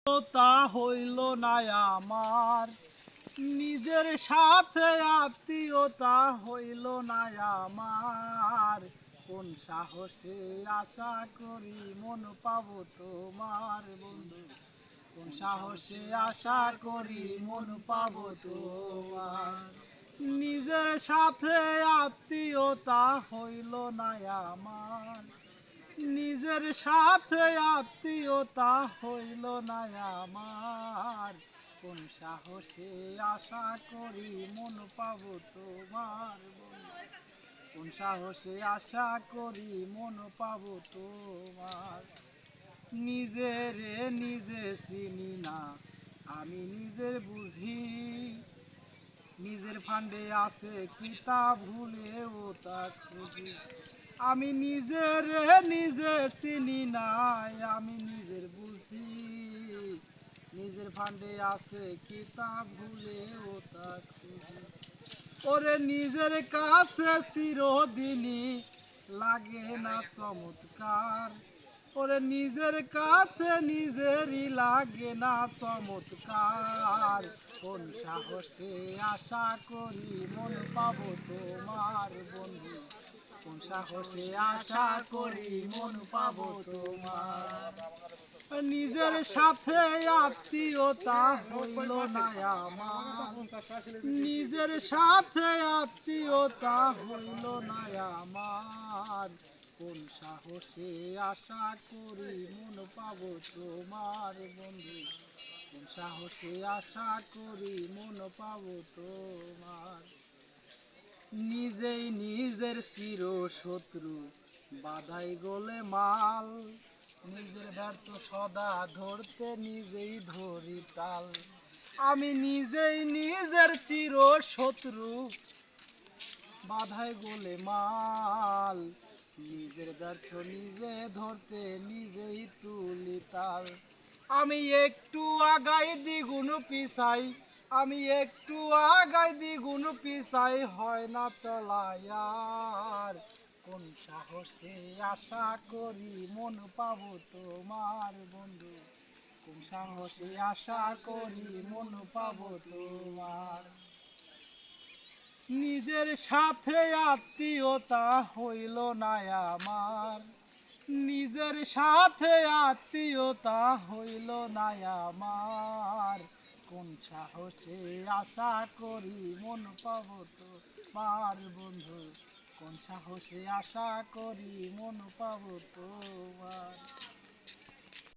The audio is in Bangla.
তা হইল না আমার, নিজের সাথে আত্মীয়তা হইল না আমার। কোন সাহসে আশা করি মন পাবো তোমার বন্ধু, কোন সাহসে আশা করি মন পাবো তোমার। নিজের সাথে আত্মীয়তা হইল না আমার, নিজের সাথে আত্মীয়তা হইল না আমার। কোন সাহসে আশা করি মন পাবো তোমার বন্ধু, কোন সাহসে আশা করি মন পাবো তোমার। নিজেরে নিজে চিনি না আমি নিজের বুঝি, নিজের ফান্ডে আছে কি তা ভুলেও তা খুঁজি। আমি নিজের নিজে চিনি নাই আমি নিজের বুঝি, নিজের ফান্ডে আছে কি তা ভুলেও তা খুঁজি। ওরে নিজের কাছে চিরদিনই লাগে না চমৎকার, ওরে নিজের কাছে নিজেরই লাগে না চমৎকার। কোন সাহসে আশা করি মন পাবো তোমার বন্ধু, কোন সাহসে আশা করি মন পাবো তোমার। নিজের সাথে আত্মীয়তা হইল না আমার, নিজের সাথে আত্মীয়তা হইল না আমার। কোন সাহসে আশা করি মন পাবো তোমার বন্ধু, কোন সাহসে আশা করি মন পাবো তোমার। নিজেই নিজের চির শত্রু বাধাই গোলে মাল, নিজের ব্যর্থ সদা ধরতে নিজেই ধরি তাল। আমি নিজেই নিজের চির শত্রু বাধাই গোলে মাল, নিজের ব্যর্থ নিজে ধরতে নিজেই তুলি তাল। আমি একটু আগাই দ্বিগুণ পিছাই, আমি একটু আগাই দ্বিগুণ পিছাই হয় না চলায়ার। কোন সাহসে আশা করি মন পাবো তোমার বন্ধু, কোন সাহসে আশা করি মন পাবো তোমার। নিজের সাথে আত্মীয়তা হইল না আমার, নিজের সাথে আত্মীয়তা হইল না আমার। কোন সাহসে আশা করি মন পাবো তোমার বন্ধু, কোন সাহসে আশা করি মন পাবো তোমার।